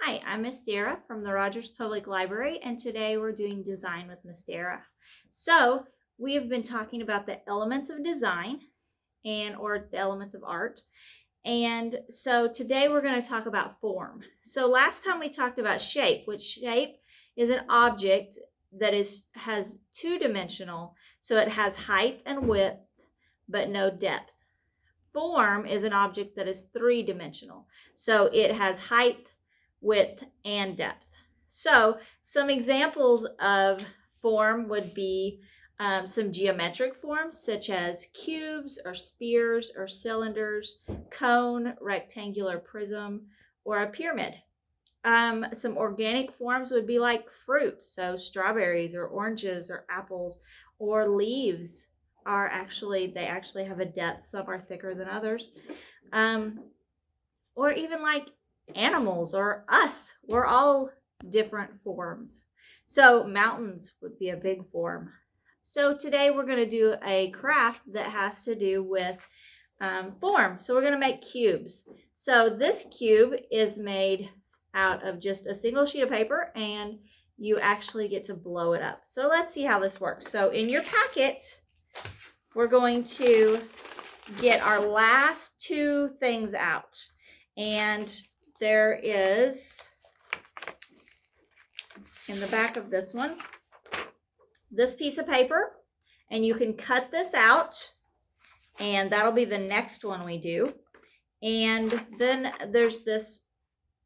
Hi, I'm Miss Dara from the Rogers Public Library, and today we're doing Design with Miss Dara. So we have been talking about the elements of design or the elements of art. And so today we're going to talk about form. So last time we talked about shape, which shape is an object that has two-dimensional, so it has height and width, but no depth. Form is an object that is three-dimensional, so it has height, width, and depth. So some examples of form would be some geometric forms such as cubes or spheres or cylinders, cone, rectangular prism, or a pyramid. Some organic forms would be like fruit, so strawberries or oranges or apples, or leaves they actually have a depth. Some are thicker than others. Or even like animals or us. We're all different forms. So mountains would be a big form. So today we're going to do a craft that has to do with form. So we're going to make cubes. So this cube is made out of just a single sheet of paper, and you actually get to blow it up. So let's see how this works. So in your packet, we're going to get our last two things out. And there is, in the back of this one, this piece of paper, and you can cut this out, and that'll be the next one we do. And then there's this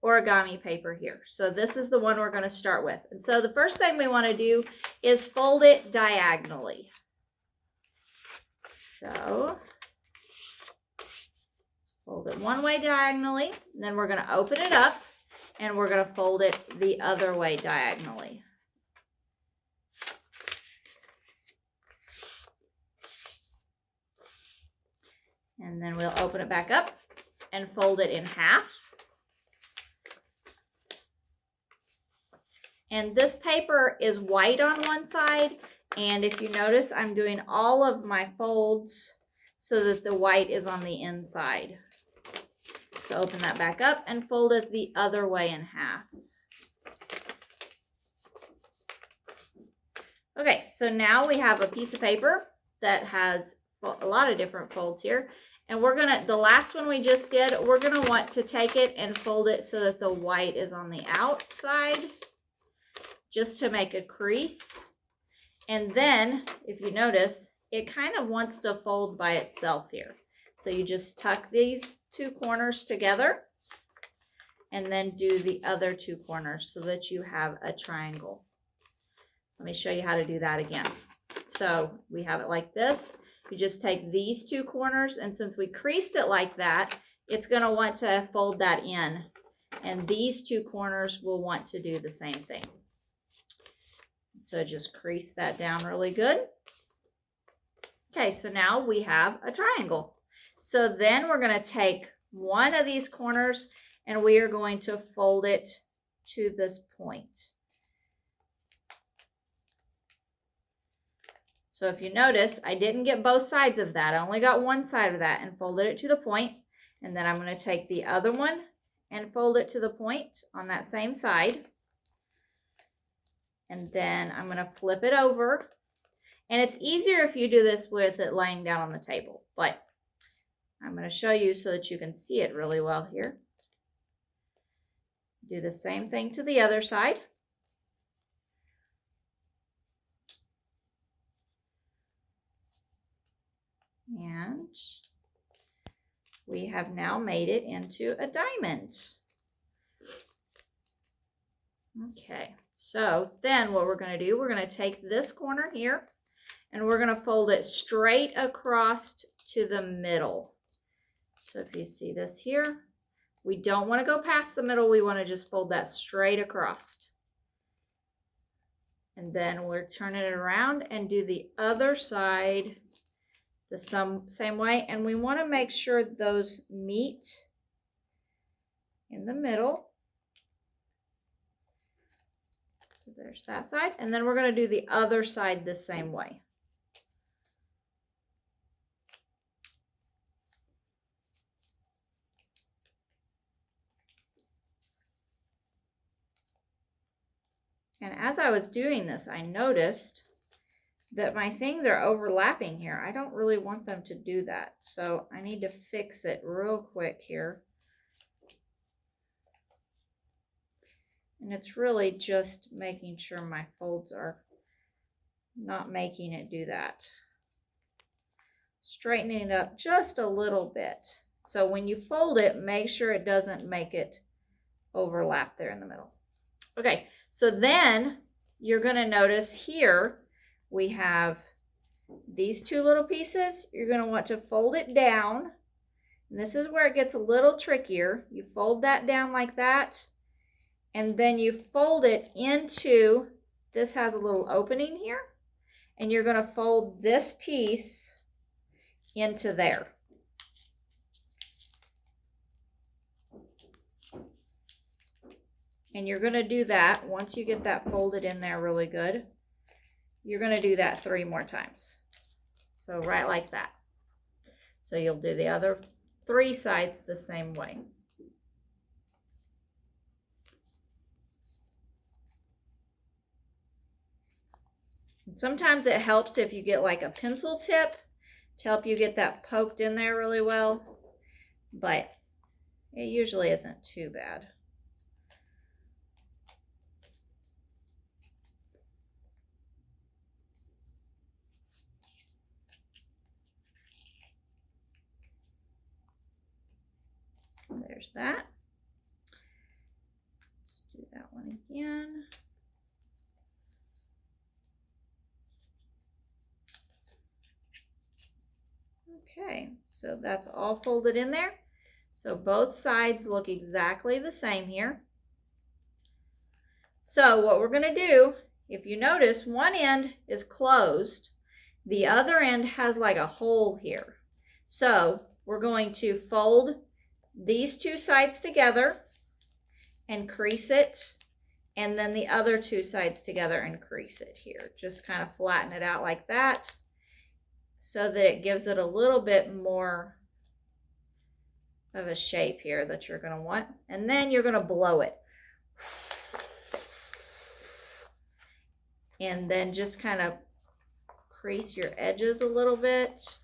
origami paper here. So this is the one we're going to start with. And so the first thing we want to do is fold it diagonally. So fold it one way diagonally, and then we're going to open it up, and we're going to fold it the other way diagonally. And then we'll open it back up and fold it in half. And this paper is white on one side, and if you notice, I'm doing all of my folds so that the white is on the inside. So open that back up and fold it the other way in half. Okay, so now we have a piece of paper that has a lot of different folds here. And the last one we just did, we're gonna want to take it and fold it so that the white is on the outside, just to make a crease. And then, if you notice, it kind of wants to fold by itself here. So you just tuck these two corners together and then do the other two corners so that you have a triangle. Let me show you how to do that again. So we have it like this. You just take these two corners, and since we creased it like that, it's going to want to fold that in. And these two corners will want to do the same thing. So just crease that down really good. Okay, so now we have a triangle. So then we're going to take one of these corners, and we are going to fold it to this point. So if you notice, I didn't get both sides of that. I only got one side of that and folded it to the point. And then I'm going to take the other one and fold it to the point on that same side. And then I'm going to flip it over. And it's easier if you do this with it laying down on the table. But I'm going to show you so that you can see it really well here. Do the same thing to the other side. And we have now made it into a diamond. Okay, so then what we're going to do, we're going to take this corner here and we're going to fold it straight across to the middle. So if you see this here, we don't want to go past the middle. We want to just fold that straight across. And then we're turning it around and do the other side the same way, and we want to make sure those meet in the middle. So there's that side, and then we're going to do the other side the same way. And as I was doing this, I noticed that my things are overlapping here. I don't really want them to do that. So I need to fix it real quick here. And it's really just making sure my folds are not making it do that. Straightening it up just a little bit. So when you fold it, make sure it doesn't make it overlap there in the middle. Okay, so then you're going to notice here we have these two little pieces. You're going to want to fold it down. And this is where it gets a little trickier. You fold that down like that. And then you fold it into, this has a little opening here. And you're going to fold this piece into there. And you're going to do that once you get that folded in there really good. You're going to do that 3 more times. So right like that. So you'll do the other 3 sides the same way. And sometimes it helps if you get like a pencil tip to help you get that poked in there really well. But it usually isn't too bad. There's that. Let's do that one again. Okay, so that's all folded in there. So both sides look exactly the same here. So what we're going to do, if you notice, one end is closed. The other end has like a hole here. So we're going to fold these 2 sides together and crease it, and then the other 2 sides together and crease it here. Just kind of flatten it out like that so that it gives it a little bit more of a shape here that you're going to want. And then you're going to blow it. And then just kind of crease your edges a little bit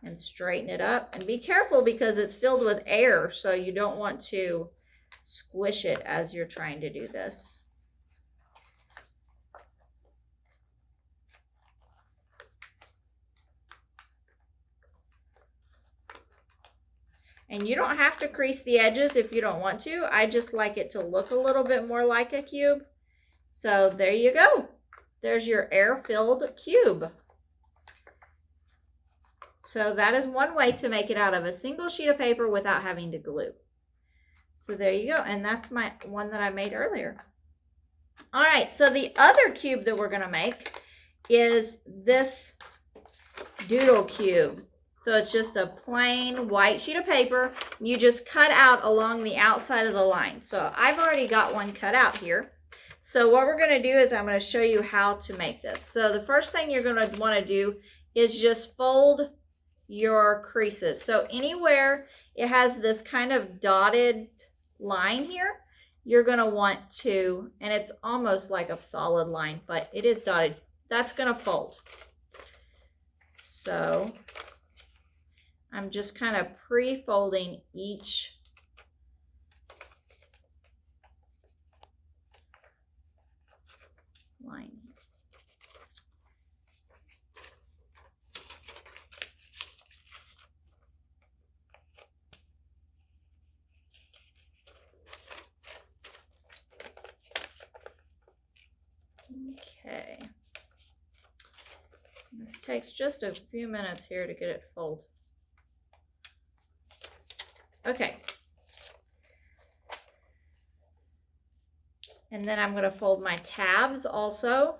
and straighten it up. And be careful because it's filled with air, so you don't want to squish it as you're trying to do this. And you don't have to crease the edges if you don't want to. I just like it to look a little bit more like a cube. So there you go. There's your air-filled cube. So that is one way to make it out of a single sheet of paper without having to glue. So there you go. And that's my one that I made earlier. All right, so the other cube that we're going to make is this Doodle Cube. So it's just a plain white sheet of paper. You just cut out along the outside of the line. So I've already got one cut out here. So what we're going to do is I'm going to show you how to make this. So the first thing you're going to want to do is just fold your creases. So anywhere it has this kind of dotted line here, you're going to want to, and it's almost like a solid line, but it is dotted. That's going to fold. So I'm just kind of pre-folding each line. Okay. This takes just a few minutes here to get it folded. Okay. And then I'm going to fold my tabs also.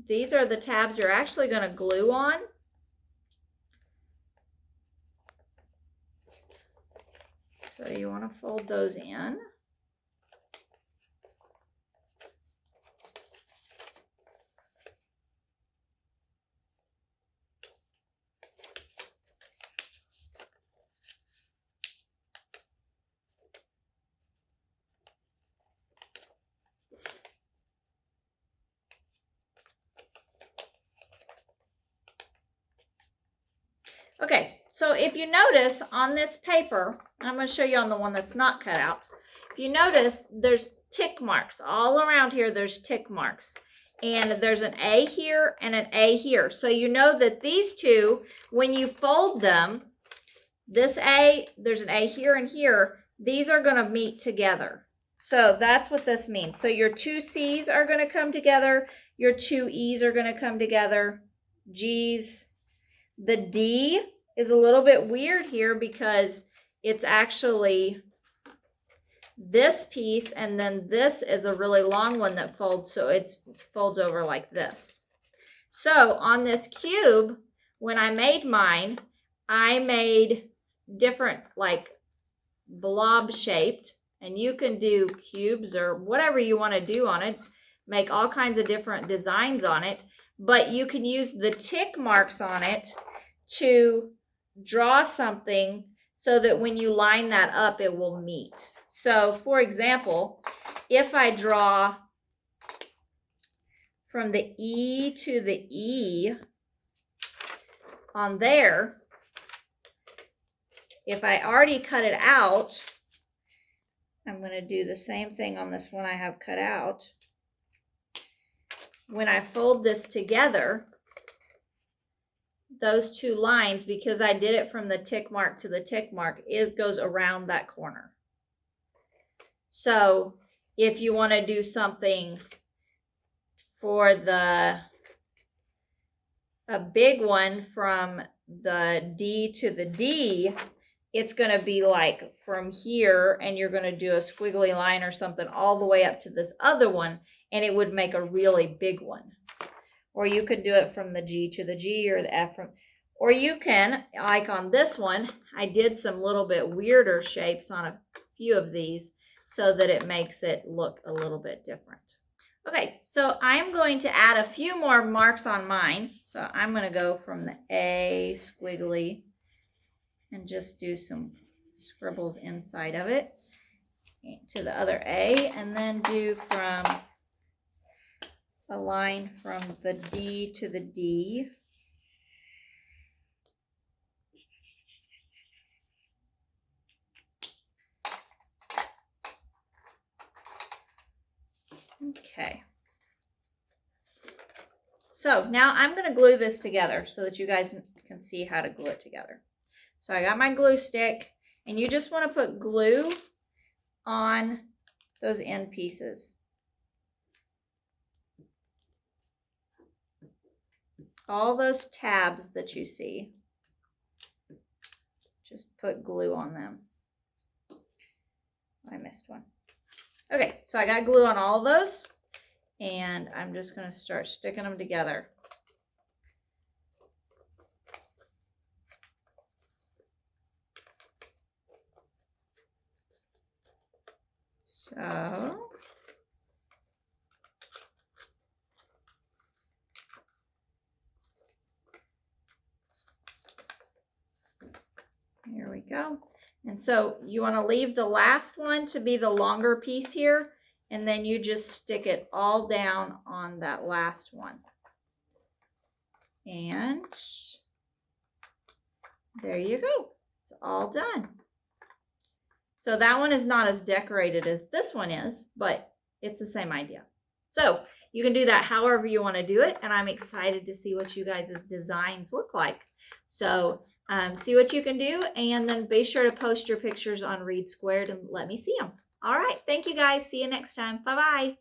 These are the tabs you're actually going to glue on. So you want to fold those in. Okay, so if you notice on this paper, I'm going to show you on the one that's not cut out. If you notice, there's tick marks all around here. There's tick marks. And there's an A here and an A here. So you know that these two, when you fold them, this A, there's an A here and here, these are going to meet together. So that's what this means. So your two C's are going to come together. Your two E's are going to come together. G's. The D is a little bit weird here because it's actually this piece, and then this is a really long one that folds, so it folds over like this. So on this cube, when I made mine, I made different like blob shaped, and you can do cubes or whatever you want to do on it, make all kinds of different designs on it, but you can use the tick marks on it to draw something so that when you line that up, it will meet. So for example, if I draw from the E to the E on there, if I already cut it out, I'm going to do the same thing on this one I have cut out. When I fold this together, those two lines, because I did it from the tick mark to the tick mark, it goes around that corner. So if you want to do something for a big one from the D to the D, it's going to be like from here, and you're going to do a squiggly line or something all the way up to this other one, and it would make a really big one. Or you could do it from the G to the G, or the F from, or you can, like on this one, I did some little bit weirder shapes on a few of these so that it makes it look a little bit different. Okay, so I'm going to add a few more marks on mine. So I'm going to go from the A squiggly and just do some scribbles inside of it to the other A, and then do from a line from the D to the D. Okay. So now I'm going to glue this together so that you guys can see how to glue it together. So I got my glue stick, and you just want to put glue on those end pieces. All those tabs that you see, just put glue on them. I missed one. Okay, so I got glue on all of those, and I'm just going to start sticking them together. So here we go. And so you want to leave the last one to be the longer piece here, and then you just stick it all down on that last one. And there you go. It's all done. So that one is not as decorated as this one is, but it's the same idea. So you can do that however you want to do it, and I'm excited to see what you guys' designs look like. So see what you can do, and then be sure to post your pictures on READsquared and let me see them. All right, thank you guys. See you next time. Bye-bye.